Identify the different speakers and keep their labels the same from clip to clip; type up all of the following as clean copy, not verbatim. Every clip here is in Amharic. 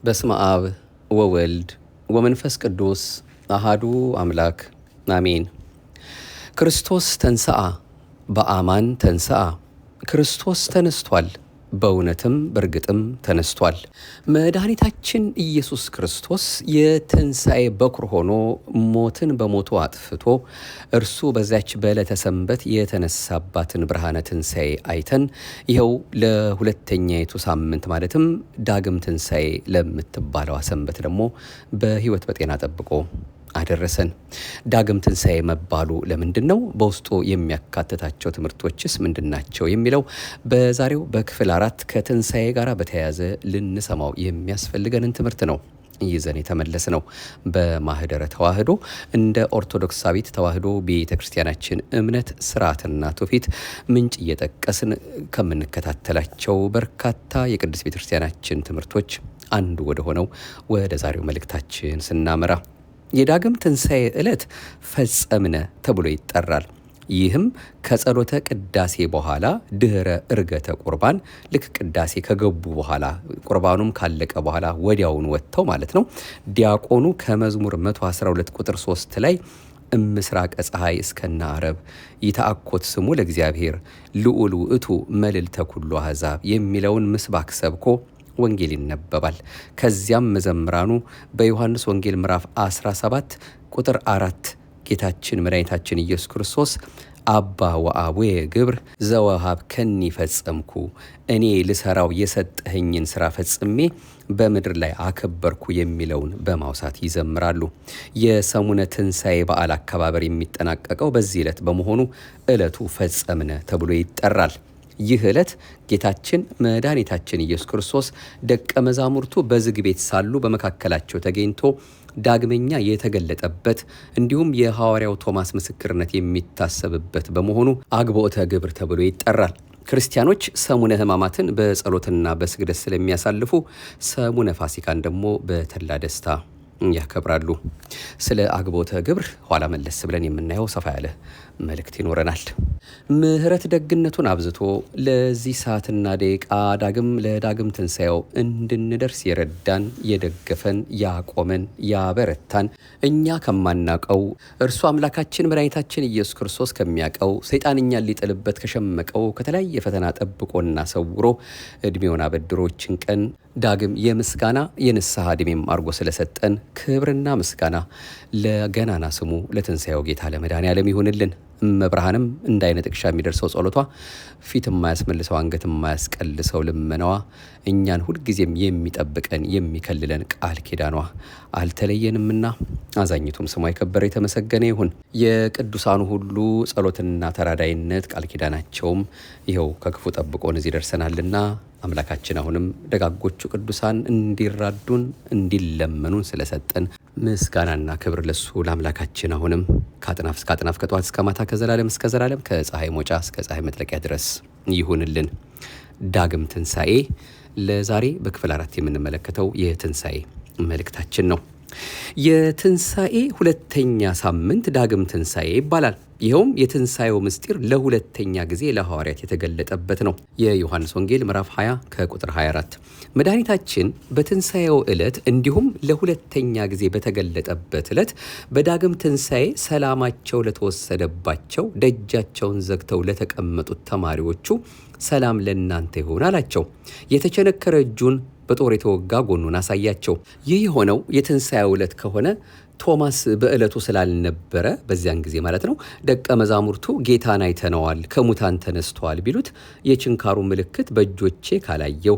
Speaker 1: በስመ አብ ወወልድ ወመንፈስ ቅዱስ አሃዱ አምላክ አሜን። ክርስቶስ ተንሥአ በአማን ተንሥአ። ክርስቶስ ተነስቷል፣ በእውነትም በእርግጥም ተነስቷል። መድኃኒታችን ኢየሱስ ክርስቶስ የትንሣኤ በኩር ሆኖ ሞትን በሞቱ አጥፍቶ እርሱ በዚያች በዕለተ ሰንበት የተነሳባትን ብርሃነ ትንሣኤ አይተን ይኸው ለሁለተኛይቱ ሳምንት ማለትም ዳግም ትንሣኤ ለምትባለዋ ሰንበት ደግሞ በሕይወት በጤና ጠብቆ አደረሰን። ዳግም ትንሣኤ መባሉ ለምንድን ነው? በውስጡ የሚያካትታቸው ትምህርቶችስ ምንድናቸው? የሚለው በዛሬው በክፍል 4 ከትንሣኤ ጋር በተያያዘ ልንሰማው የሚያስፈልገንን ትምህርት ነው ይዘን የተመለስ ነው። በማህደረ ተዋህዶ እንደ ኦርቶዶክሳዊት ተዋህዶ ቤተ ክርስቲያናችን እምነት ስርዓትና ትውፊት ምንጭ እየጠቀስን ከምንከታተላቸው በርካታ የቅድስት ቤተ ክርስቲያናችን ትምህርቶች አንዱ ወደ ሆነው ወደ ዛሬው መልእክታችን ስናመራ የዳግም ትንሣኤ ዕለት ፈጸምነ ተብሎ ይጠራል። ይህም ከጸሎተ ቅዳሴ በኋላ ድህረ ዕርገተ ቁርባን፣ ልክ ቅዳሴ ከገቡ በኋላ ቁርባኑም ካለቀ በኋላ ወዲያውን ወጥተው ማለት ነው። ዲያቆኑ ከመዝሙር 112 ቁጥር 3 ላይ እምስራቀ ፀሐይ እስከነ ዓረብ ይትአኮት ስሙ ለእግዚአብሔር ልዑል ውእቱ መልዕልተ ኩሉ አሕዛብ የሚለውን ምስባክ ሰብኮ ወንጌል ይነበባል። ከዚያም መዘምራኑ በዮሐንስ ወንጌል ምዕራፍ 17 ቁጥር 4 ጌታችን መድኃኒታችን ኢየሱስ ክርስቶስ አባ ወአቡየ ግብር ዘወሀብከኒ ፈጸምኩ፣ እኔ ልሰራው የሰጠኸኝን ስራ ፈጽሜ በምድር ላይ አከበርኩ የሚለውን በማውሳት ይዘምራሉ። የሰሙነ ትንሣኤ በዓል አከባበር የሚጠናቀቀው በዚህ ዕለት በመሆኑ ዕለቱ ፈጸምነ ተብሎ ይጠራል። ይህ ዕለት ጌታችን መድኃኒታችን ኢየሱስ ክርስቶስ ደቀ መዛሙርቱ በዝግ ቤት ሳሉ በመካከላቸው ተገኝቶ ዳግመኛ የተገለጠበት እንዲሁም የሐዋርያው ቶማስ ምስክርነት የሚታሰብበት በመሆኑ አግቦተ ግብር ተብሎ ይጠራል። ክርስቲያኖች ሰሙነ ሕማማትን በጸሎትና በስግደት ስለሚያሳልፉ ሰሙነ ፋሲካን ደግሞ በተላ ደስታ ያከብራሉ። ስለ አግቦተ ግብር ኋላ መለስ ብለን የምናየው ሰፋ ያለ መልእክት ይኖረናል። ምሕረት ደግነቱን አብዝቶ ለዚህ ሰዓትና ደቂቃ ዳግም ለዳግም ትንሣኤው እንድንደርስ የረዳን የደገፈን ያቆመን ያበረታን እኛ ከማናቀው እርሱ አምላካችን መድኃኒታችን ኢየሱስ ክርስቶስ ከሚያቀው ሰይጣን እኛን ሊጥልበት ከሸመቀው ከተለያየ ፈተና ጠብቆና ሰውሮ ዕድሜውን አበድሮችን ቀን ዳግም የምስጋና የንስሐ ዕድሜም አድርጎ ስለሰጠን ክብርና ምስጋና ለገናና ስሙ ለትንሣኤው ጌታ ለመድኃኔዓለም ይሁንልን። እመብርሃንም እንደ አይነ ጥቅሻ የሚደርሰው ጸሎቷ፣ ፊት የማያስመልሰው አንገት የማያስቀልሰው ልመናዋ፣ እኛን ሁልጊዜም የሚጠብቀን የሚከልለን ቃል ኪዳኗ አልተለየንምና አዛኝቱም ስሟ የከበረ የተመሰገነ ይሁን። የቅዱሳኑ ሁሉ ጸሎትና ተራዳይነት ቃል ኪዳናቸውም ይኸው ከክፉ ጠብቆን እዚህ ደርሰናልና አምላካችን አሁንም ደጋጎቹ ቅዱሳን እንዲራዱን እንዲለመኑን ስለሰጠን ምስጋናና ክብር ለሱ ለአምላካችን አሁንም ከአጥናፍ እስከ አጥናፍ ከጠዋት እስከ ማታ ከዘላለም እስከ ዘላለም ከፀሐይ መውጫ እስከ ፀሐይ መጥለቂያ ድረስ ይሁንልን። ዳግም ትንሣኤ ለዛሬ በክፍል 4 የምንመለከተው የትንሣኤ መልእክታችን ነው። የትንሣኤ ሁለተኛ ሳምንት ዳግም ትንሣኤ ይባላል። ይኸውም የትንሣኤው ምስጢር ለሁለተኛ ጊዜ ለሐዋርያት የተገለጠበት ነው። የዮሐንስ ወንጌል ምዕራፍ 20 ከቁጥር 24 መድኃኒታችን በትንሣኤው ዕለት እንዲሁም ለሁለተኛ ጊዜ በተገለጠበት ዕለት በዳግም ትንሣኤ ሰላማቸው ለተወሰደባቸው ደጃቸውን ዘግተው ለተቀመጡት ተማሪዎቹ ሰላም ለእናንተ ይሁን አላቸው። የተቸነከረ እጁን በጦር የተወጋ ጎኑን አሳያቸው። ይህ የሆነው የትንሣኤው ዕለት ከሆነ ቶማስ በዕለቱ ስላልነበረ በዚያን ጊዜ ማለት ነው ደቀ መዛሙርቱ ጌታን አይተነዋል ከሙታን ተነስተዋል ቢሉት የችንካሩ ምልክት በእጆቼ ካላየሁ፣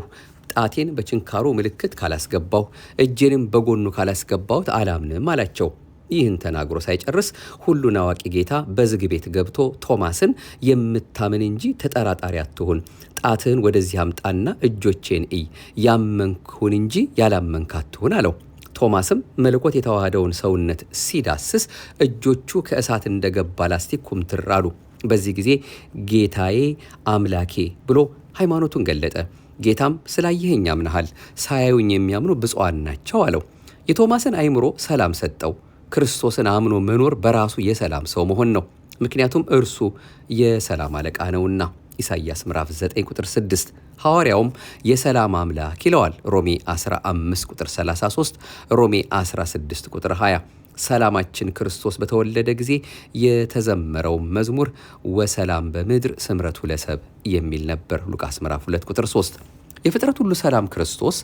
Speaker 1: ጣቴን በችንካሩ ምልክት ካላስገባሁ፣ እጄንም በጎኑ ካላስገባሁት አላምንም አላቸው። ይህን ተናግሮ ሳይጨርስ ሁሉን አዋቂ ጌታ በዝግ ቤት ገብቶ ቶማስን የምታምን እንጂ ተጠራጣሪ አትሁን፣ ጣትህን ወደዚህ አምጣና እጆቼን እይ፣ ያመንኩን እንጂ ያላመንክ አትሁን አለው። ቶማስም መለኮት የተዋሃደውን ሰውነት ሲዳስስ እጆቹ ከእሳት እንደገባ ላስቲክ ኩምትር አሉ። በዚህ ጊዜ ጌታዬ አምላኬ ብሎ ሃይማኖቱን ገለጠ። ጌታም ስላየኸኝ አምነሃል፣ ሳያዩኝ የሚያምኑ ብፁዓን ናቸው አለው። የቶማስን አእምሮ ሰላም ሰጠው። ክርስቶስን አምኖ መኖር በራሱ የሰላም ሰው መሆን ነው። ምክንያቱም እርሱ የሰላም አለቃ ነውና። ኢሳይያስ ምዕራፍ 9 ቁጥር 6። ሐዋርያውም የሰላም አምላክ ይለዋል ሮሜ 15 ቁጥር 33፣ ሮሜ 16 ቁጥር 20። ሰላማችን ክርስቶስ በተወለደ ጊዜ የተዘመረው መዝሙር ወሰላም በምድር ስምረቱ ለሰብ የሚል ነበር። ሉቃስ ምዕራፍ 2 ቁጥር 3። የፍጥረት ሁሉ ሰላም ክርስቶስ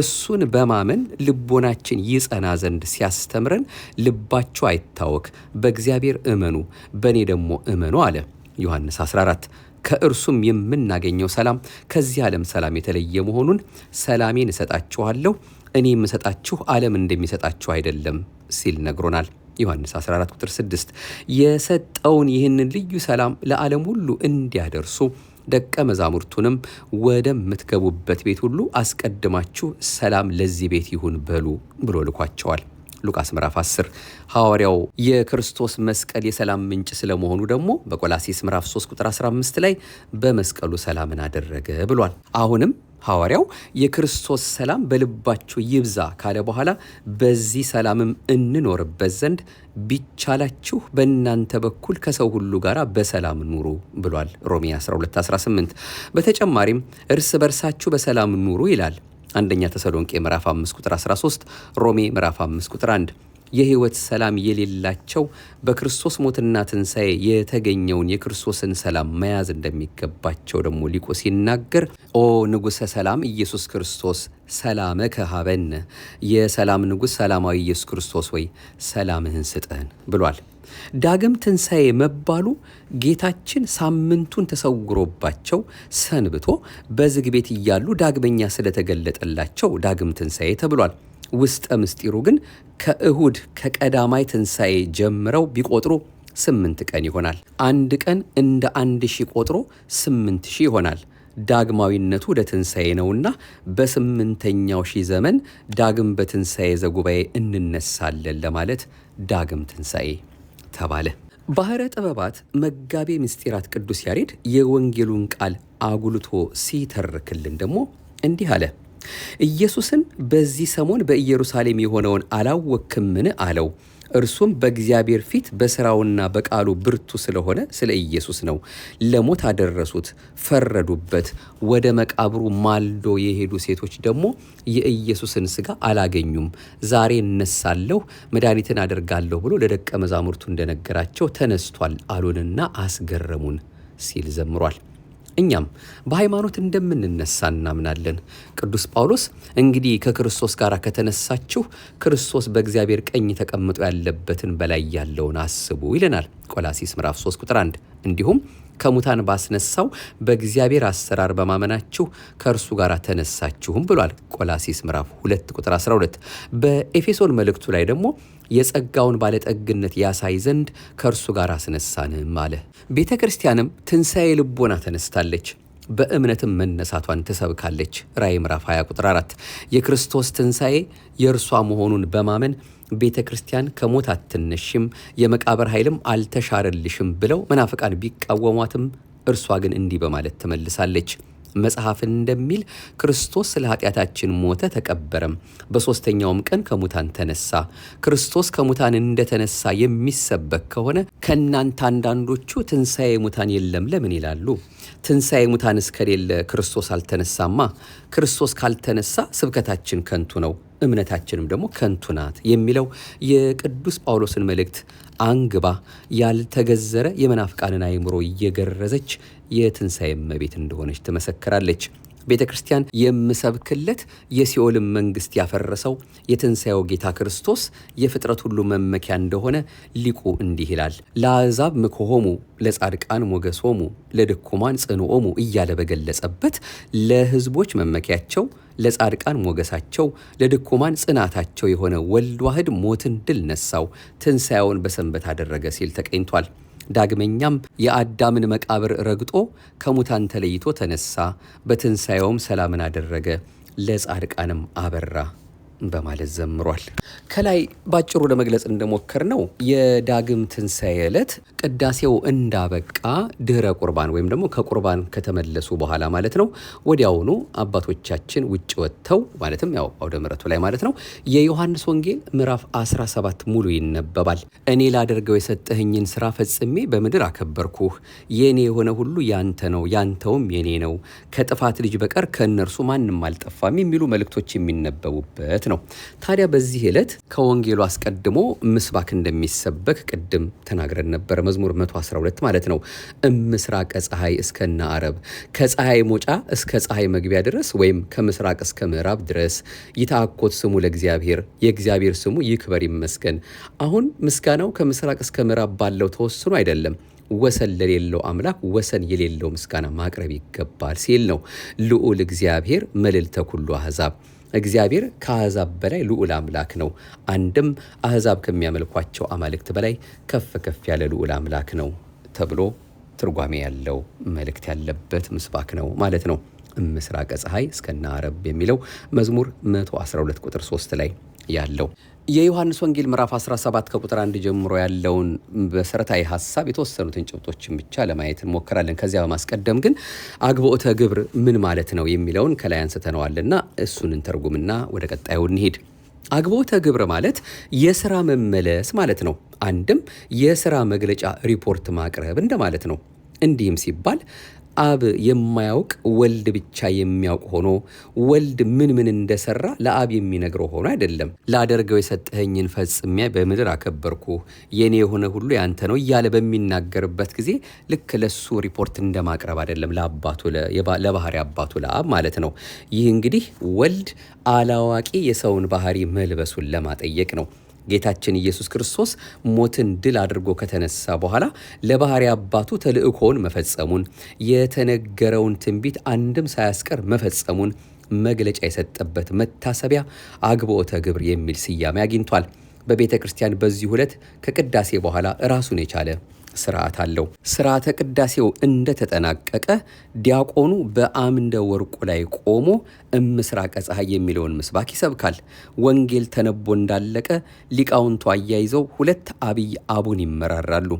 Speaker 1: እሱን በማመን ልቦናችን ይጸና ዘንድ ሲያስተምረን ልባችሁ አይታወክ፣ በእግዚአብሔር እመኑ፣ በእኔ ደግሞ እመኑ አለ ዮሐንስ 14። ከእርሱም የምናገኘው ሰላም ከዚህ ዓለም ሰላም የተለየ መሆኑን ሰላሜን እሰጣችኋለሁ፣ እኔ የምሰጣችሁ ዓለም እንደሚሰጣችሁ አይደለም ሲል ነግሮናል። ዮሐንስ 14 ቁጥር 6 የሰጠውን ይህንን ልዩ ሰላም ለዓለም ሁሉ እንዲያደርሱ ደቀ መዛሙርቱንም ወደምትገቡበት ቤት ሁሉ አስቀድማችሁ ሰላም ለዚህ ቤት ይሁን በሉ ብሎ ልኳቸዋል። ሉቃስ ምዕራፍ 10 ሐዋርያው የክርስቶስ መስቀል የሰላም ምንጭ ስለመሆኑ ደግሞ በቆላሲስ ምዕራፍ 3 ቁጥር 15 ላይ በመስቀሉ ሰላምን አደረገ ብሏል። አሁንም ሐዋርያው የክርስቶስ ሰላም በልባችሁ ይብዛ ካለ በኋላ በዚህ ሰላምም እንኖርበት ዘንድ ቢቻላችሁ በእናንተ በኩል ከሰው ሁሉ ጋር በሰላም ኑሩ ብሏል ሮሜ 12:18። በተጨማሪም እርስ በርሳችሁ በሰላም ኑሩ ይላል አንደኛ ተሰሎንቄ ምዕራፍ 5 ቁጥር 13፣ ሮሜ ምዕራፍ 5 ቁጥር 1። የሕይወት ሰላም የሌላቸው በክርስቶስ ሞትና ትንሣኤ የተገኘውን የክርስቶስን ሰላም መያዝ እንደሚገባቸው ደግሞ ሊቁ ሲናገር ኦ ንጉሠ ሰላም ኢየሱስ ክርስቶስ ሰላመከ ሀበነ፣ የሰላም ንጉሥ ሰላማዊ ኢየሱስ ክርስቶስ ወይ ሰላምህን ስጠን ብሏል። ዳግም ትንሣኤ መባሉ ጌታችን ሳምንቱን ተሰውሮባቸው ሰንብቶ በዝግ ቤት እያሉ ዳግመኛ ስለተገለጠላቸው ዳግም ትንሣኤ ተብሏል። ውስጠ ምስጢሩ ግን ከእሁድ ከቀዳማይ ትንሣኤ ጀምረው ቢቆጥሩ 8 ቀን ይሆናል። አንድ ቀን እንደ 1000 ቆጥሮ 8000 ይሆናል። ዳግማዊነቱ ለትንሣኤ ነውና በ8ኛው ሺህ ዘመን ዳግም በትንሣኤ ዘጉባኤ እንነሳለን ለማለት ዳግም ትንሣኤ ተባለ። ባሕረ ጥበባት መጋቤ ምስጢራት ቅዱስ ያሬድ የወንጌሉን ቃል አጉልቶ ሲተርክልን ደግሞ እንዲህ አለ። ኢየሱስን በዚህ ሰሞን በኢየሩሳሌም የሆነውን አላወክምን አለው። እርሱም በእግዚአብሔር ፊት በሥራውና በቃሉ ብርቱ ስለሆነ ስለ ኢየሱስ ነው። ለሞት አደረሱት፣ ፈረዱበት። ወደ መቃብሩ ማልዶ የሄዱ ሴቶች ደግሞ የኢየሱስን ሥጋ አላገኙም። ዛሬ እነሳለሁ፣ መድኃኒትን አደርጋለሁ ብሎ ለደቀ መዛሙርቱ እንደነገራቸው ተነስቷል አሉንና አስገረሙን ሲል ዘምሯል። እኛም በሃይማኖት እንደምንነሳ እናምናለን። ቅዱስ ጳውሎስ እንግዲህ ከክርስቶስ ጋር ከተነሳችሁ ክርስቶስ በእግዚአብሔር ቀኝ ተቀምጦ ያለበትን በላይ ያለውን አስቡ ይለናል ቆላሲስ ምዕራፍ 3 ቁጥር 1። እንዲሁም ከሙታን ባስነሳው በእግዚአብሔር አሰራር በማመናችሁ ከእርሱ ጋር ተነሳችሁም ብሏል ቆላሲስ ምዕራፍ 2 ቁጥር 12። በኤፌሶን መልእክቱ ላይ ደግሞ የጸጋውን ባለጠግነት ያሳይ ዘንድ ከእርሱ ጋር አስነሳንም አለ። ቤተ ክርስቲያንም ትንሣኤ ልቦና ተነስታለች፣ በእምነትም መነሳቷን ትሰብካለች። ራእይ ምዕራፍ 20 ቁጥር 4 የክርስቶስ ትንሣኤ የእርሷ መሆኑን በማመን ቤተ ክርስቲያን ከሞት አትነሽም፣ የመቃብር ኃይልም አልተሻረልሽም ብለው መናፍቃን ቢቃወሟትም እርሷ ግን እንዲህ በማለት ትመልሳለች። መጽሐፍ እንደሚል ክርስቶስ ስለ ኃጢአታችን ሞተ፣ ተቀበረም፣ በሦስተኛውም ቀን ከሙታን ተነሳ። ክርስቶስ ከሙታን እንደተነሳ የሚሰበክ ከሆነ ከእናንተ አንዳንዶቹ ትንሣኤ ሙታን የለም ለምን ይላሉ? ትንሣኤ ሙታን እስከሌለ ክርስቶስ አልተነሳማ። ክርስቶስ ካልተነሳ ስብከታችን ከንቱ ነው፣ እምነታችንም ደግሞ ከንቱ ናት የሚለው የቅዱስ ጳውሎስን መልእክት አንግባ ያልተገዘረ የመናፍቃንን አእምሮ እየገረዘች የትንሣኤ እመቤት እንደሆነች ትመሰክራለች። ቤተ ክርስቲያን የምሰብክለት የሲኦልን መንግሥት ያፈረሰው የትንሣኤው ጌታ ክርስቶስ የፍጥረት ሁሉ መመኪያ እንደሆነ ሊቁ እንዲህ ይላል። ለአሕዛብ ምክሆሙ፣ ለጻድቃን ሞገሶሙ፣ ለድኩማን ጽንኦሙ እያለ በገለጸበት ለሕዝቦች መመኪያቸው፣ ለጻድቃን ሞገሳቸው፣ ለድኩማን ጽናታቸው የሆነ ወልድ ዋሕድ ሞትን ድል ነሳው፣ ትንሣኤውን በሰንበት አደረገ ሲል ተቀኝቷል። ዳግመኛም የአዳምን መቃብር ረግጦ ከሙታን ተለይቶ ተነሳ፣ በትንሣኤውም ሰላምን አደረገ፣ ለጻድቃንም አበራ በማለት ዘምሯል። ከላይ ባጭሩ ለመግለጽ እንደሞከር ነው የዳግም ትንሣኤ ዕለት ቅዳሴው እንዳበቃ ድህረ ቁርባን ወይም ደግሞ ከቁርባን ከተመለሱ በኋላ ማለት ነው ወዲያውኑ አባቶቻችን ውጭ ወጥተው ማለትም ያው አውደ ምሕረቱ ላይ ማለት ነው የዮሐንስ ወንጌል ምዕራፍ 17 ሙሉ ይነበባል። እኔ ላደርገው የሰጠኸኝን ስራ ፈጽሜ በምድር አከበርኩህ፣ የኔ የሆነ ሁሉ ያንተ ነው፣ ያንተውም የኔ ነው፣ ከጥፋት ልጅ በቀር ከእነርሱ ማንም አልጠፋም የሚሉ መልእክቶች የሚነበቡበት ነው። ታዲያ በዚህ ዕለት ከወንጌሉ አስቀድሞ ምስባክ እንደሚሰበክ ቅድም ተናግረን ነበር። መዝሙር 112 ማለት ነው። እምስራቀ ፀሐይ እስከነ አረብ፣ ከፀሐይ መውጫ እስከ ፀሐይ መግቢያ ድረስ ወይም ከምስራቅ እስከ ምዕራብ ድረስ ይትአኮት ስሙ ለእግዚአብሔር፣ የእግዚአብሔር ስሙ ይክበር ይመስገን። አሁን ምስጋናው ከምስራቅ እስከ ምዕራብ ባለው ተወስኖ አይደለም፣ ወሰን ለሌለው አምላክ ወሰን የሌለው ምስጋና ማቅረብ ይገባል ሲል ነው። ልዑል እግዚአብሔር መልዕልተ ኩሉ አሕዛብ፣ እግዚአብሔር ከአሕዛብ በላይ ልዑል አምላክ ነው። አንድም አሕዛብ ከሚያመልኳቸው አማልክት በላይ ከፍ ከፍ ያለ ልዑል አምላክ ነው ተብሎ ትርጓሜ ያለው መልእክት ያለበት ምስባክ ነው ማለት ነው። ምስራቀ ፀሐይ እስከነ አረብ የሚለው መዝሙር 112 ቁጥር 3 ላይ ያለው የዮሐንስ ወንጌል ምዕራፍ 17 ከቁጥር 1 ጀምሮ ያለውን መሰረታዊ ሐሳብ የተወሰኑትን ጭብጦችን ብቻ ለማየት እንሞክራለን። ከዚያ በማስቀደም ግን አግብኦተ ግብር ምን ማለት ነው የሚለውን ከላይ አንስተነዋልና እሱን እንተርጉምና ወደ ቀጣዩ እንሄድ። አግብኦተ ግብር ማለት የሥራ መመለስ ማለት ነው። አንድም የሥራ መግለጫ ሪፖርት ማቅረብ እንደማለት ነው። እንዲህም ሲባል አብ የማያውቅ ወልድ ብቻ የሚያውቅ ሆኖ ወልድ ምን ምን እንደሰራ ለአብ የሚነግረው ሆኖ አይደለም። ላደርገው የሰጠኸኝን ፈጽሜ በምድር አከበርኩ፣ የኔ የሆነ ሁሉ ያንተ ነው እያለ በሚናገርበት ጊዜ ልክ ለሱ ሪፖርት እንደማቅረብ አይደለም፣ ለአባቱ ለባህሪ አባቱ ለአብ ማለት ነው። ይህ እንግዲህ ወልድ አላዋቂ የሰውን ባህሪ መልበሱን ለማጠየቅ ነው። ጌታችን ኢየሱስ ክርስቶስ ሞትን ድል አድርጎ ከተነሳ በኋላ ለባህሪ አባቱ ተልእኮውን መፈጸሙን የተነገረውን ትንቢት አንድም ሳያስቀር መፈጸሙን መግለጫ የሰጠበት መታሰቢያ አግብኦተ ግብር የሚል ስያሜ አግኝቷል። በቤተ ክርስቲያን በዚህ ዕለት ከቅዳሴ በኋላ ራሱን የቻለ ስርዓት አለው። ስርዓተ ቅዳሴው እንደተጠናቀቀ ዲያቆኑ በአምደ ወርቁ ላይ ቆሞ እምስራቀ ፀሐይ የሚለውን ምስባክ ይሰብካል። ወንጌል ተነቦ እንዳለቀ ሊቃውንቱ አያይዘው ሁለት አብይ አቡን ይመራራሉ።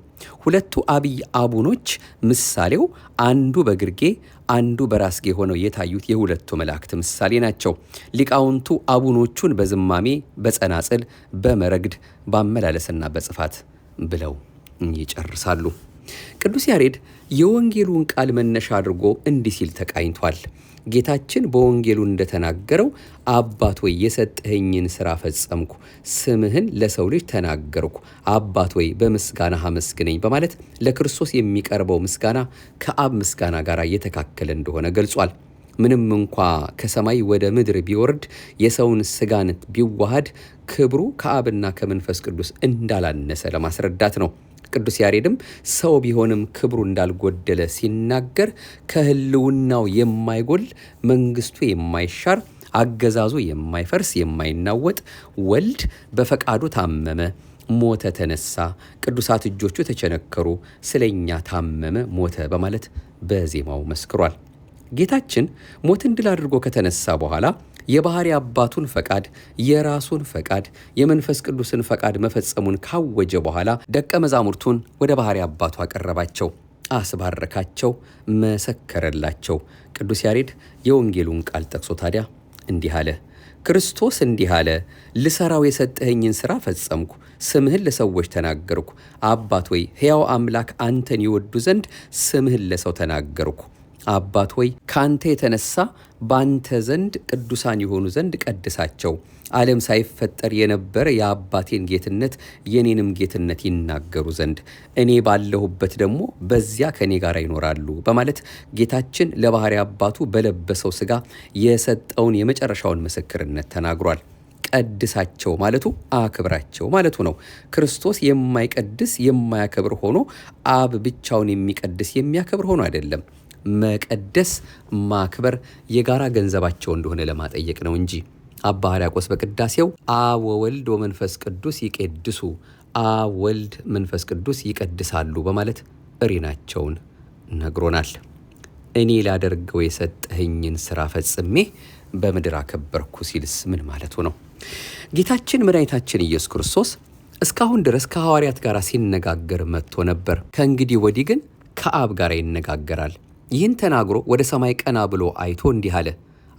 Speaker 1: ሁለቱ አብይ አቡኖች ምሳሌው አንዱ በግርጌ አንዱ በራስጌ ሆነው የታዩት የሁለቱ መላእክት ምሳሌ ናቸው። ሊቃውንቱ አቡኖቹን በዝማሜ፣ በጸናጽል፣ በመረግድ፣ በአመላለስና በጽፋት ብለው ይጨርሳሉ። ቅዱስ ያሬድ የወንጌሉን ቃል መነሻ አድርጎ እንዲህ ሲል ተቃኝቷል። ጌታችን በወንጌሉ እንደተናገረው አባት ወይ የሰጠኸኝን ሥራ ፈጸምኩ፣ ስምህን ለሰው ልጅ ተናገርኩ፣ አባት ወይ በምስጋና አመስግነኝ በማለት ለክርስቶስ የሚቀርበው ምስጋና ከአብ ምስጋና ጋር እየተካከለ እንደሆነ ገልጿል። ምንም እንኳ ከሰማይ ወደ ምድር ቢወርድ የሰውን ስጋን ቢዋሃድ ክብሩ ከአብና ከመንፈስ ቅዱስ እንዳላነሰ ለማስረዳት ነው። ቅዱስ ያሬድም ሰው ቢሆንም ክብሩ እንዳልጎደለ ሲናገር ከህልውናው የማይጎል መንግስቱ የማይሻር አገዛዙ የማይፈርስ የማይናወጥ ወልድ በፈቃዱ ታመመ፣ ሞተ፣ ተነሳ፣ ቅዱሳት እጆቹ ተቸነከሩ፣ ስለኛ ታመመ፣ ሞተ በማለት በዜማው መስክሯል። ጌታችን ሞትን ድል አድርጎ ከተነሳ በኋላ የባህሪ አባቱን ፈቃድ፣ የራሱን ፈቃድ፣ የመንፈስ ቅዱስን ፈቃድ መፈጸሙን ካወጀ በኋላ ደቀ መዛሙርቱን ወደ ባህሪ አባቱ አቀረባቸው፣ አስባረካቸው፣ መሰከረላቸው። ቅዱስ ያሬድ የወንጌሉን ቃል ጠቅሶ ታዲያ እንዲህ አለ። ክርስቶስ እንዲህ አለ፣ ልሰራው የሰጠኸኝን ሥራ ፈጸምኩ፣ ስምህን ለሰዎች ተናገርኩ። አባት ወይ ሕያው አምላክ አንተን ይወዱ ዘንድ ስምህን ለሰው ተናገርኩ። አባት ሆይ ካንተ የተነሳ ባንተ ዘንድ ቅዱሳን የሆኑ ዘንድ ቀድሳቸው። ዓለም ሳይፈጠር የነበረ የአባቴን ጌትነት የኔንም ጌትነት ይናገሩ ዘንድ እኔ ባለሁበት ደግሞ በዚያ ከኔ ጋር ይኖራሉ በማለት ጌታችን ለባህሪ አባቱ በለበሰው ሥጋ የሰጠውን የመጨረሻውን ምስክርነት ተናግሯል። ቀድሳቸው ማለቱ አክብራቸው ማለቱ ነው። ክርስቶስ የማይቀድስ የማያከብር ሆኖ አብ ብቻውን የሚቀድስ የሚያከብር ሆኖ አይደለም። መቀደስ ማክበር የጋራ ገንዘባቸው እንደሆነ ለማጠየቅ ነው እንጂ። አባ ሕርያቆስ በቅዳሴው አብ ወወልድ ወመንፈስ ቅዱስ ይቀድሱ፣ አብ ወልድ መንፈስ ቅዱስ ይቀድሳሉ በማለት እሪናቸውን ነግሮናል። እኔ ላደርገው የሰጠኸኝን ሥራ ፈጽሜ በምድር አከበርኩ ሲልስ ምን ማለቱ ነው? ጌታችን መድኃኒታችን ኢየሱስ ክርስቶስ እስካሁን ድረስ ከሐዋርያት ጋር ሲነጋገር መጥቶ ነበር። ከእንግዲህ ወዲህ ግን ከአብ ጋር ይነጋገራል። ይህን ተናግሮ ወደ ሰማይ ቀና ብሎ አይቶ እንዲህ አለ።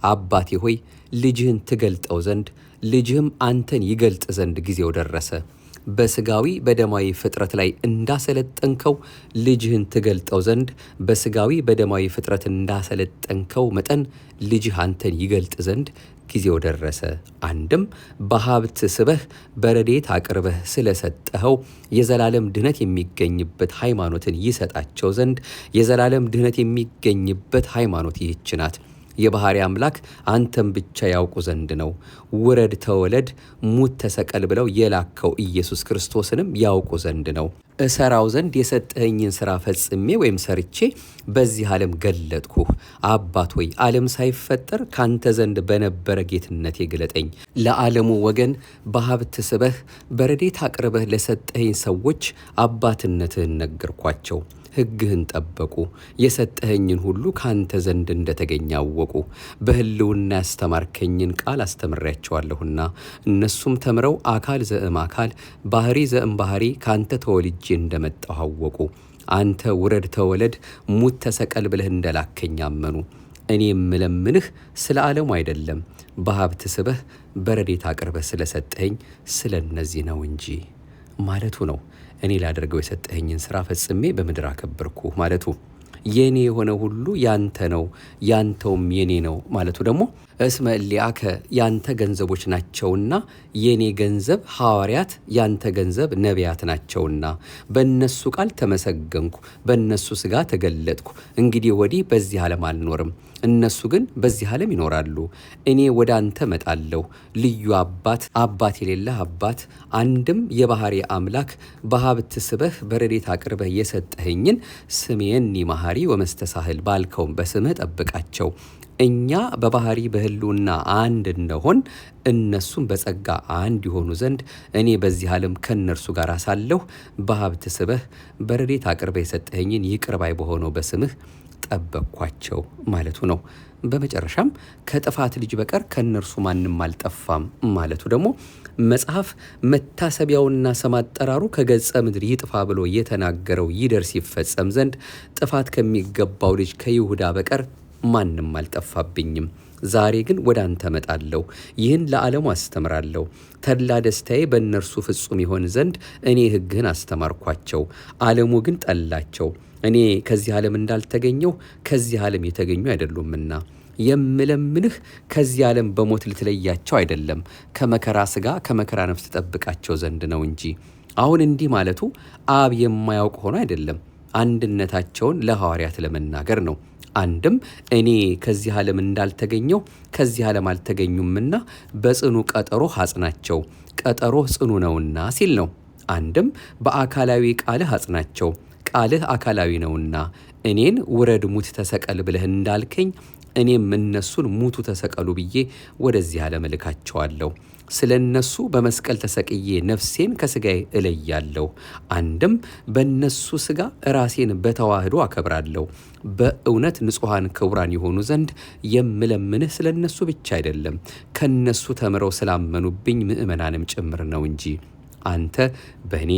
Speaker 1: አባቴ ሆይ ልጅህን ትገልጠው ዘንድ ልጅህም አንተን ይገልጥ ዘንድ ጊዜው ደረሰ። በስጋዊ በደማዊ ፍጥረት ላይ እንዳሰለጠንከው ልጅህን ትገልጠው ዘንድ በስጋዊ በደማዊ ፍጥረት እንዳሰለጠንከው መጠን ልጅህ አንተን ይገልጥ ዘንድ ጊዜው ደረሰ። አንድም በሀብት ስበህ በረድኤት አቅርበህ ስለሰጠኸው የዘላለም ድህነት የሚገኝበት ሃይማኖትን ይሰጣቸው ዘንድ የዘላለም ድህነት የሚገኝበት ሃይማኖት ይህች ናት። የባህሪ አምላክ አንተም ብቻ ያውቁ ዘንድ ነው። ውረድ ተወለድ ሙት ተሰቀል ብለው የላከው ኢየሱስ ክርስቶስንም ያውቁ ዘንድ ነው። እሰራው ዘንድ የሰጠኸኝን ሥራ ፈጽሜ ወይም ሰርቼ በዚህ ዓለም ገለጥኩህ። አባት ሆይ ዓለም ሳይፈጠር ካንተ ዘንድ በነበረ ጌትነቴ ግለጠኝ። ለዓለሙ ወገን በሀብት ስበህ በረድኤት አቅርበህ ለሰጠኸኝ ሰዎች አባትነትህን ነገርኳቸው። ሕግህን ጠበቁ። የሰጠኸኝን ሁሉ ካንተ ዘንድ እንደተገኘ አወቁ። በሕልውና ያስተማርከኝን ቃል አስተምሬያቸዋለሁና እነሱም ተምረው አካል ዘእም አካል ባህሪ ዘእም ባህሪ ካንተ ተወልጄ እንደመጣሁ አወቁ። አንተ ውረድ ተወለድ ሙት ተሰቀል ብለህ እንደላከኝ አመኑ። እኔ የምለምንህ ስለ ዓለሙ አይደለም፣ በሀብት ስበህ በረድኤት አቅርበህ ስለሰጠኸኝ ስለ እነዚህ ነው እንጂ ማለቱ ነው። እኔ ላደርገው የሰጠኸኝን ሥራ ፈጽሜ በምድር አከበርኩ ማለቱ፣ የኔ የሆነ ሁሉ ያንተ ነው ያንተውም የኔ ነው ማለቱ ደግሞ እስመ እሊአከ ያንተ ገንዘቦች ናቸውና የኔ ገንዘብ ሐዋርያት ያንተ ገንዘብ ነቢያት ናቸውና በእነሱ ቃል ተመሰገንኩ፣ በእነሱ ሥጋ ተገለጥኩ። እንግዲህ ወዲህ በዚህ ዓለም አልኖርም፣ እነሱ ግን በዚህ ዓለም ይኖራሉ። እኔ ወደ አንተ መጣለሁ። ልዩ አባት የሌለህ አባት አንድም የባህሪ አምላክ በሀብት ስበህ በረድኤት አቅርበህ የሰጠኸኝን ስሜኒ መሐሪ ወመስተሳህል ባልከውም በስምህ ጠብቃቸው። እኛ በባህሪ በሕልውና አንድ እንደሆን እነሱም በጸጋ አንድ ይሆኑ ዘንድ እኔ በዚህ ዓለም ከእነርሱ ጋር ሳለሁ በሀብት ስበህ በረድኤት አቅርበህ የሰጠኸኝን ይቅር ባይ በሆነው በስምህ ጠበቅኳቸው ማለቱ ነው። በመጨረሻም ከጥፋት ልጅ በቀር ከእነርሱ ማንም አልጠፋም ማለቱ ደግሞ መጽሐፍ መታሰቢያውና ስም አጠራሩ ከገጸ ምድር ይጥፋ ብሎ የተናገረው ይደርስ ይፈጸም ዘንድ ጥፋት ከሚገባው ልጅ ከይሁዳ በቀር ማንም አልጠፋብኝም። ዛሬ ግን ወደ አንተ መጣለሁ፣ ይህን ለዓለሙ አስተምራለሁ። ተድላ ደስታዬ በእነርሱ ፍጹም ይሆን ዘንድ እኔ ሕግህን አስተማርኳቸው። ዓለሙ ግን ጠላቸው። እኔ ከዚህ ዓለም እንዳልተገኘው ከዚህ ዓለም የተገኙ አይደሉምና የምለምንህ ከዚህ ዓለም በሞት ልትለያቸው አይደለም፣ ከመከራ ሥጋ ከመከራ ነፍስ ትጠብቃቸው ዘንድ ነው እንጂ። አሁን እንዲህ ማለቱ አብ የማያውቅ ሆኖ አይደለም፣ አንድነታቸውን ለሐዋርያት ለመናገር ነው። አንድም እኔ ከዚህ ዓለም እንዳልተገኘው ከዚህ ዓለም አልተገኙምና በጽኑ ቀጠሮ አጽናቸው፣ ቀጠሮ ጽኑ ነውና ሲል ነው። አንድም በአካላዊ ቃልህ አጽናቸው፣ ቃልህ አካላዊ ነውና እኔን ውረድ ሙት ተሰቀል ብለህ እንዳልከኝ እኔም እነሱን ሙቱ ተሰቀሉ ብዬ ወደዚህ ዓለም እልካቸዋለሁ። ስለ እነሱ በመስቀል ተሰቅዬ ነፍሴን ከሥጋዬ እለያለሁ። አንድም በእነሱ ሥጋ ራሴን በተዋህዶ አከብራለሁ። በእውነት ንጹሐን ክቡራን የሆኑ ዘንድ የምለምንህ ስለ እነሱ ብቻ አይደለም፣ ከእነሱ ተምረው ስላመኑብኝ ምእመናንም ጭምር ነው እንጂ። አንተ በእኔ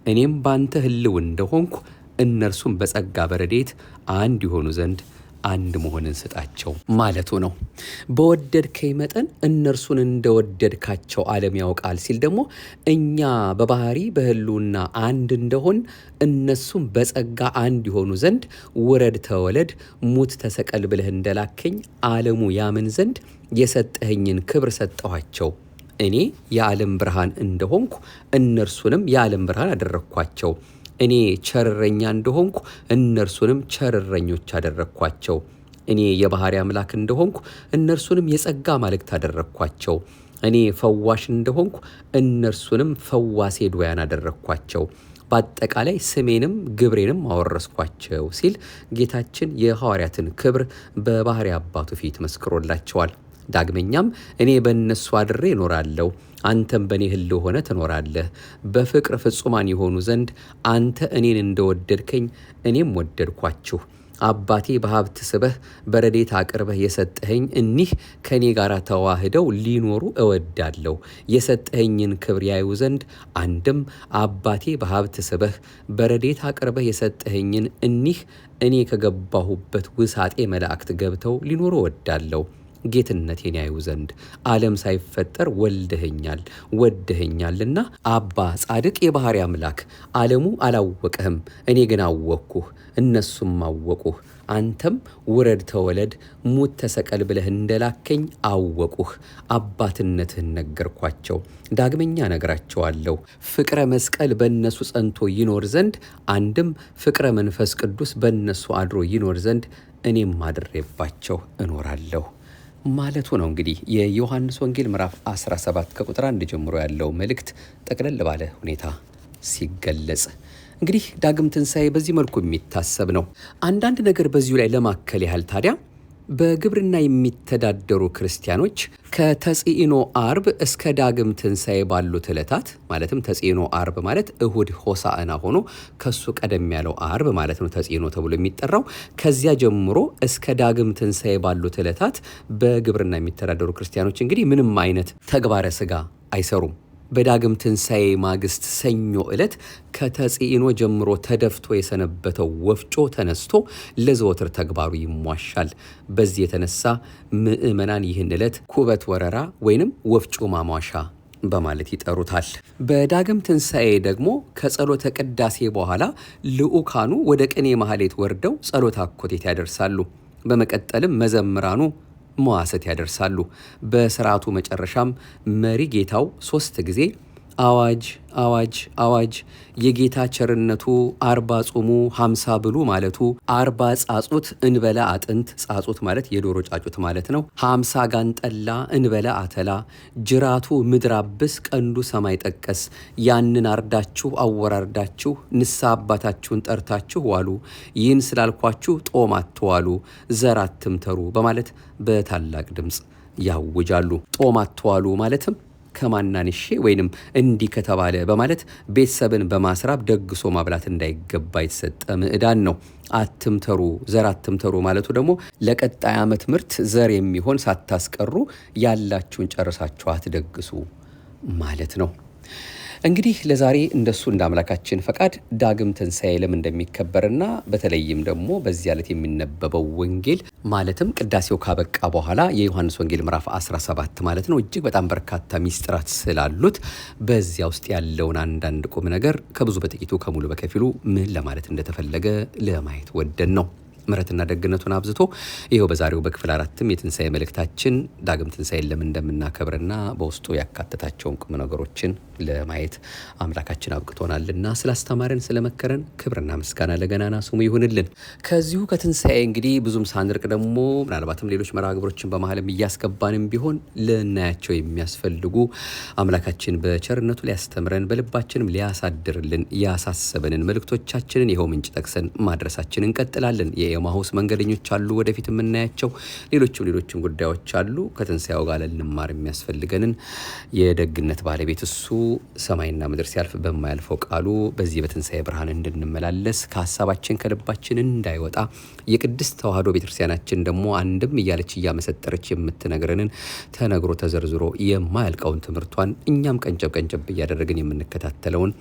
Speaker 1: እኔም በአንተ ሕልው እንደሆንኩ እነርሱም በጸጋ በረድኤት አንድ የሆኑ ዘንድ አንድ መሆንን ስጣቸው ማለቱ ነው። በወደድከኝ መጠን እነርሱን እንደወደድካቸው ዓለም ያውቃል ሲል ደግሞ እኛ በባህሪ በሕልውና አንድ እንደሆን እነሱም በጸጋ አንድ የሆኑ ዘንድ ውረድ ተወለድ ሙት ተሰቀል ብለህ እንደላከኝ ዓለሙ ያምን ዘንድ የሰጠኸኝን ክብር ሰጠኋቸው። እኔ የዓለም ብርሃን እንደሆንኩ እነርሱንም የዓለም ብርሃን አደረግኳቸው። እኔ ቸርረኛ እንደሆንኩ እነርሱንም ቸርረኞች አደረግኳቸው። እኔ የባህሪ አምላክ እንደሆንኩ እነርሱንም የጸጋ አማልክት አደረግኳቸው። እኔ ፈዋሽ እንደሆንኩ እነርሱንም ፈዋሴ ድውያን አደረግኳቸው። በአጠቃላይ ስሜንም ግብሬንም አወረስኳቸው ሲል ጌታችን የሐዋርያትን ክብር በባህሪ አባቱ ፊት መስክሮላቸዋል። ዳግመኛም እኔ በእነሱ አድሬ እኖራለሁ፣ አንተም በእኔ ሕልው ሆነ ትኖራለህ። በፍቅር ፍጹማን የሆኑ ዘንድ አንተ እኔን እንደወደድከኝ እኔም ወደድኳችሁ። አባቴ በሀብት ስበህ በረዴት አቅርበህ የሰጠኸኝ እኒህ ከእኔ ጋር ተዋህደው ሊኖሩ እወዳለሁ። የሰጠኸኝን ክብር ያዩ ዘንድ አንድም አባቴ በሀብት ስበህ በረዴት አቅርበህ የሰጠኸኝን እኒህ እኔ ከገባሁበት ውሳጤ መላእክት ገብተው ሊኖሩ እወዳለሁ። ጌትነቴን ያዩ ዘንድ ዓለም ሳይፈጠር ወደኸኛልና አባ ጻድቅ የባሕርይ አምላክ ዓለሙ አላወቀህም፣ እኔ ግን አወቅኩህ፣ እነሱም አወቁህ። አንተም ውረድ ተወለድ ሙት ተሰቀል ብለህ እንደላከኝ አወቁህ። አባትነትህን ነገርኳቸው፣ ዳግመኛ ነግራቸዋለሁ። ፍቅረ መስቀል በእነሱ ጸንቶ ይኖር ዘንድ አንድም ፍቅረ መንፈስ ቅዱስ በእነሱ አድሮ ይኖር ዘንድ እኔም አድሬባቸው እኖራለሁ ማለቱ ነው። እንግዲህ የዮሐንስ ወንጌል ምዕራፍ 17 ከቁጥር 1 ጀምሮ ያለው መልእክት ጠቅለል ባለ ሁኔታ ሲገለጽ እንግዲህ ዳግም ትንሣኤ በዚህ መልኩ የሚታሰብ ነው። አንዳንድ ነገር በዚሁ ላይ ለማከል ያህል ታዲያ በግብርና የሚተዳደሩ ክርስቲያኖች ከተጽኢኖ አርብ እስከ ዳግም ትንሣኤ ባሉት ዕለታት ማለትም ተጽኢኖ አርብ ማለት እሁድ ሆሳዕና ሆኖ ከሱ ቀደም ያለው አርብ ማለት ነው ተጽኢኖ ተብሎ የሚጠራው። ከዚያ ጀምሮ እስከ ዳግም ትንሣኤ ባሉት ዕለታት በግብርና የሚተዳደሩ ክርስቲያኖች እንግዲህ ምንም አይነት ተግባረ ሥጋ አይሰሩም። በዳግም ትንሣኤ ማግስት ሰኞ ዕለት ከተጽኢኖ ጀምሮ ተደፍቶ የሰነበተው ወፍጮ ተነስቶ ለዘወትር ተግባሩ ይሟሻል። በዚህ የተነሳ ምዕመናን ይህን ዕለት ኩበት ወረራ ወይንም ወፍጮ ማሟሻ በማለት ይጠሩታል። በዳግም ትንሣኤ ደግሞ ከጸሎተ ቅዳሴ በኋላ ልዑካኑ ወደ ቅኔ ማህሌት ወርደው ጸሎተ አኮቴት ያደርሳሉ። በመቀጠልም መዘምራኑ መዋሰት ያደርሳሉ። በስርዓቱ መጨረሻም መሪ ጌታው 3 ጊዜ አዋጅ አዋጅ አዋጅ የጌታ ቸርነቱ 40 ጹሙ 50 ብሉ ማለቱ 40 ጻጹት እንበለ አጥንት ጻጹት ማለት የዶሮ ጫጩት ማለት ነው። 50 ጋንጠላ እንበለ አተላ ጅራቱ ምድር አብስ ቀንዱ ሰማይ ጠቀስ ያንን አርዳችሁ አወራርዳችሁ ንስሐ አባታችሁን ጠርታችሁ ዋሉ ይህን ስላልኳችሁ ጦም አትዋሉ ዘር አትምተሩ በማለት በታላቅ ድምፅ ያውጃሉ። ጦም አትዋሉ ማለትም ከማናንሼ ወይንም እንዲህ ከተባለ በማለት ቤተሰብን በማስራብ ደግሶ ማብላት እንዳይገባ የተሰጠ ምዕዳን ነው። አትምተሩ ዘር አትምተሩ ማለቱ ደግሞ ለቀጣይ ዓመት ምርት ዘር የሚሆን ሳታስቀሩ ያላችሁን ጨርሳችሁ አትደግሱ ማለት ነው። እንግዲህ ለዛሬ እንደሱ እንደ አምላካችን ፈቃድ ዳግም ትንሣኤ ለምን እንደሚከበርና በተለይም ደግሞ በዚህ ዕለት የሚነበበው ወንጌል ማለትም ቅዳሴው ካበቃ በኋላ የዮሐንስ ወንጌል ምዕራፍ 17 ማለት ነው እጅግ በጣም በርካታ ሚስጥራት ስላሉት በዚያ ውስጥ ያለውን አንዳንድ ቁም ነገር ከብዙ በጥቂቱ ከሙሉ በከፊሉ ምን ለማለት እንደተፈለገ ለማየት ወደን ነው። ምሕረትና ደግነቱን አብዝቶ ይኸው በዛሬው በክፍል 4 የትንሣኤ መልእክታችን ዳግም ትንሣኤን ለምን እንደምናከብርና በውስጡ ያካተታቸውን ቁም ነገሮችን ለማየት አምላካችን አብቅቶናልና ስላስተማረን ስለመከረን ክብርና ምስጋና ለገናና ስሙ ይሁንልን። ከዚሁ ከትንሣኤ እንግዲህ ብዙም ሳንርቅ ደግሞ ምናልባትም ሌሎች መርሃ ግብሮችን በመሃልም እያስገባንም ቢሆን ልናያቸው የሚያስፈልጉ አምላካችን በቸርነቱ ሊያስተምረን በልባችንም ሊያሳድርልን ያሳሰበንን መልእክቶቻችንን ይኸው ምንጭ ጠቅሰን ማድረሳችንን እንቀጥላለን። የኤማሁስ መንገደኞች አሉ ወደፊት የምናያቸው ሌሎችም ጉዳዮች አሉ። ከትንሣኤው ጋር ልንማር የሚያስፈልገንን የደግነት ባለቤት እሱ ሰማይና ምድር ሲያልፍ በማያልፈው ቃሉ በዚህ በትንሣኤ ብርሃን እንድንመላለስ ከሀሳባችን ከልባችን እንዳይወጣ የቅድስት ተዋሕዶ ቤተክርስቲያናችን ደግሞ አንድም እያለች እያመሰጠረች የምትነግረንን ተነግሮ ተዘርዝሮ የማያልቀውን ትምህርቷን እኛም ቀንጨብ እያደረግን የምንከታተለውን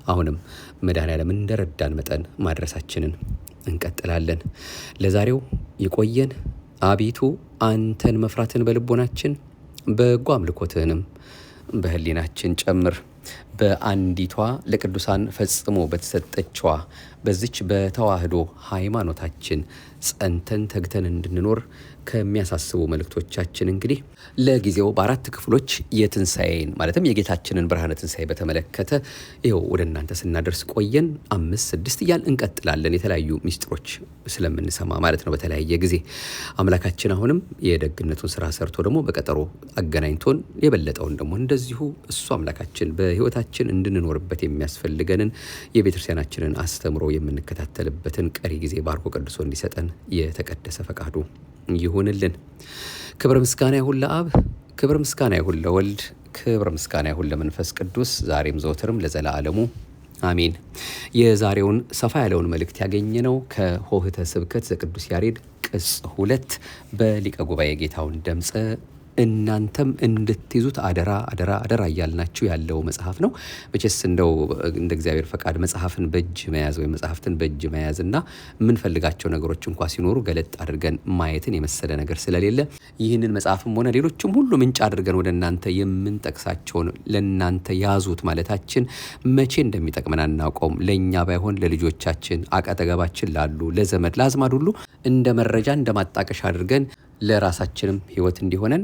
Speaker 1: አሁንም መድኃኔዓለም እንደረዳን መጠን ማድረሳችንን እንቀጥላለን። ለዛሬው ይቆየን። አቤቱ አንተን መፍራትን በልቦናችን በጎ አምልኮትህንም በህሊናችን ጨምር። በአንዲቷ ለቅዱሳን ፈጽሞ በተሰጠችዋ በዚች በተዋህዶ ሃይማኖታችን ጸንተን ተግተን እንድንኖር ከሚያሳስቡ መልእክቶቻችን እንግዲህ ለጊዜው በ4 ክፍሎች የትንሣኤን ማለትም የጌታችንን ብርሃነ ትንሣኤ በተመለከተ ይኸው ወደ እናንተ ስናደርስ ቆየን። 5፣ 6 እያልን እንቀጥላለን። የተለያዩ ሚስጥሮች ስለምንሰማ ማለት ነው በተለያየ ጊዜ አምላካችን አሁንም የደግነቱን ስራ ሰርቶ ደግሞ በቀጠሮ አገናኝቶን የበለጠውን ደግሞ እንደዚሁ እሱ አምላካችን በህይወታችን እንድንኖርበት የሚያስፈልገንን የቤተክርስቲያናችንን አስተምሮ የምንከታተልበትን ቀሪ ጊዜ ባርኮ ቀድሶ እንዲሰጠን የተቀደሰ ፈቃዱ ይሁንልን። ክብር ምስጋና ይሁን ለአብ፣ ክብር ምስጋና ይሁን ለወልድ፣ ክብር ምስጋና ይሁን ለመንፈስ ቅዱስ ዛሬም ዘወትርም ለዘላለሙ አሜን። የዛሬውን ሰፋ ያለውን መልእክት ያገኘነው ከሆህተ ስብከት ዘቅዱስ ያሬድ ቅጽ 2 በሊቀ ጉባኤ ጌታውን ደምፀ እናንተም እንድትይዙት አደራ አደራ አደራ እያልናችሁ ያለው መጽሐፍ ነው። መቼስ እንደው እንደ እግዚአብሔር ፈቃድ መጽሐፍን በእጅ መያዝ ወይም መጽሐፍትን በእጅ መያዝና የምንፈልጋቸው ነገሮች እንኳ ሲኖሩ ገለጥ አድርገን ማየትን የመሰለ ነገር ስለሌለ ይህንን መጽሐፍም ሆነ ሌሎችም ሁሉ ምንጭ አድርገን ወደ እናንተ የምንጠቅሳቸውን ለእናንተ ያዙት ማለታችን መቼ እንደሚጠቅመን አናውቀውም። ለእኛ ባይሆን ለልጆቻችን፣ አጠገባችን ላሉ፣ ለዘመድ ለአዝማድ ሁሉ እንደ መረጃ እንደ ማጣቀሻ አድርገን ለራሳችንም ሕይወት እንዲሆነን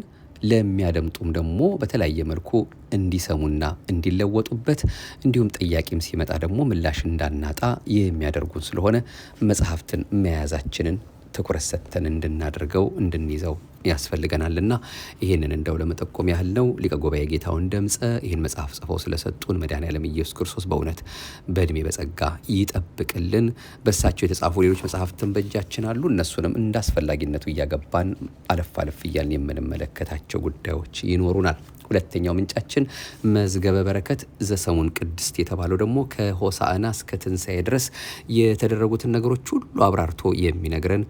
Speaker 1: ለሚያደምጡም ደግሞ በተለያየ መልኩ እንዲሰሙና እንዲለወጡበት እንዲሁም ጥያቄም ሲመጣ ደግሞ ምላሽ እንዳናጣ የሚያደርጉን ስለሆነ መጽሐፍትን መያዛችንን ትኩረት ሰጥተን እንድናደርገው እንድንይዘው ያስፈልገናልና ይህንን እንደው ለመጠቆም ያህል ነው። ሊቀ ጉባኤ ጌታውን ደምፀ ይህን መጽሐፍ ጽፈው ስለሰጡን መድኃኔዓለም ኢየሱስ ክርስቶስ በእውነት በእድሜ በጸጋ ይጠብቅልን። በእሳቸው የተጻፉ ሌሎች መጽሐፍትን በእጃችን አሉ። እነሱንም እንዳስፈላጊነቱ እያገባን አለፍ አለፍ እያልን የምንመለከታቸው ጉዳዮች ይኖሩናል። ሁለተኛው ምንጫችን መዝገበ በረከት ዘሰሙን ቅድስት የተባለው ደግሞ ከሆሳዕና እስከ ትንሣኤ ድረስ የተደረጉትን ነገሮች ሁሉ አብራርቶ የሚነግረን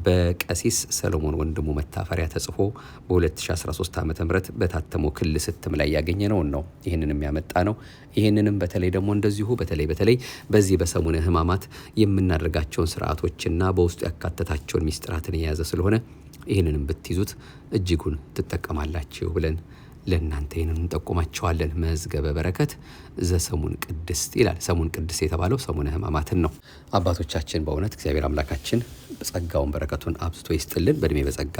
Speaker 1: በቀሲስ ሰሎሞን ወንድሙ መታፈሪያ ተጽፎ በ2013 ዓ.ም በታተመው ክልስ እትም ላይ ያገኘነውን ነው ይህንንም ያመጣ ነው። ይህንንም በተለይ ደግሞ እንደዚሁ በተለይ በዚህ በሰሙነ ሕማማት የምናደርጋቸውን ስርዓቶችና በውስጡ ያካተታቸውን ሚስጥራትን የያዘ ስለሆነ ይህንንም ብትይዙት እጅጉን ትጠቀማላችሁ ብለን ለእናንተ ይህንን እንጠቁማቸዋለን። መዝገበ በረከት ዘሰሙን ቅድስት ይላል። ሰሙን ቅድስት የተባለው ሰሙነ ሕማማትን ነው። አባቶቻችን በእውነት እግዚአብሔር አምላካችን ጸጋውን በረከቱን አብዝቶ ይስጥልን፣ በእድሜ በጸጋ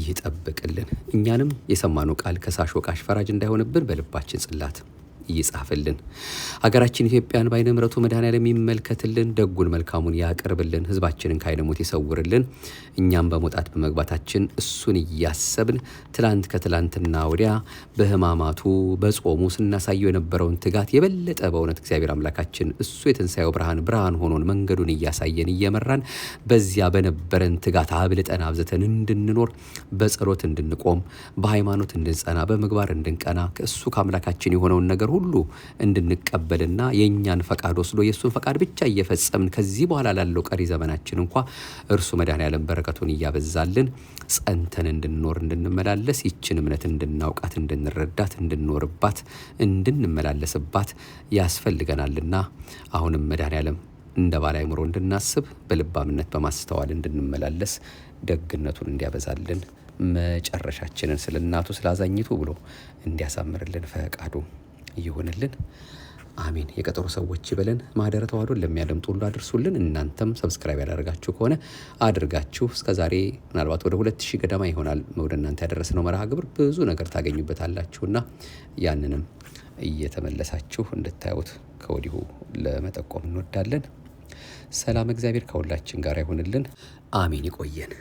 Speaker 1: ይጠብቅልን። እኛንም የሰማነው ቃል ከሳሽ ወቃሽ ፈራጅ እንዳይሆንብን በልባችን ጽላት ይጻፍልን። ሀገራችን ኢትዮጵያን በዓይነ ምሕረቱ መድኃኔዓለም ይመልከትልን፣ ደጉን መልካሙን ያቀርብልን፣ ህዝባችንን ከዓይነ ሞት ይሰውርልን። እኛም በመውጣት በመግባታችን እሱን እያሰብን ትላንት ከትላንትና ወዲያ በሕማማቱ በጾሙ ስናሳየው የነበረውን ትጋት የበለጠ በእውነት እግዚአብሔር አምላካችን እሱ የትንሣኤው ብርሃን ሆኖን መንገዱን እያሳየን እየመራን በዚያ በነበረን ትጋት አብልጠን አብዝተን እንድንኖር በጸሎት እንድንቆም በሃይማኖት እንድንጸና በምግባር እንድንቀና ከእሱ ከአምላካችን የሆነውን ነገር ሁሉ እንድንቀበልና የኛን ፈቃድ ወስዶ የሱን ፈቃድ ብቻ እየፈጸምን ከዚህ በኋላ ላለው ቀሪ ዘመናችን እንኳ እርሱ መድኃኔዓለም በረከቱን እያበዛልን ጸንተን እንድንኖር እንድንመላለስ ይችን እምነት እንድናውቃት እንድንረዳት እንድንኖርባት እንድንመላለስባት ያስፈልገናልና አሁንም መድኃኔዓለም እንደ ባለ አእምሮ እንድናስብ በልባምነት በማስተዋል እንድንመላለስ ደግነቱን እንዲያበዛልን መጨረሻችንን ስለ እናቱ ስላዛኝቱ ብሎ እንዲያሳምርልን ፈቃዱ ይሁንልን። አሜን። የቀጠሮ ሰዎች ይበለን። ማህደረ ተዋሕዶን ለሚያደምጡ ሁሉ አድርሱልን። እናንተም ሰብስክራይብ ያደረጋችሁ ከሆነ አድርጋችሁ እስከዛሬ ምናልባት ወደ 2000 ገደማ ይሆናል ወደ እናንተ ያደረስነው መርሃ ግብር ብዙ ነገር ታገኙበታላችሁና ያንንም እየተመለሳችሁ እንድታዩት ከወዲሁ ለመጠቆም እንወዳለን። ሰላም እግዚአብሔር ከሁላችን ጋር ይሁንልን። አሜን። ይቆየን።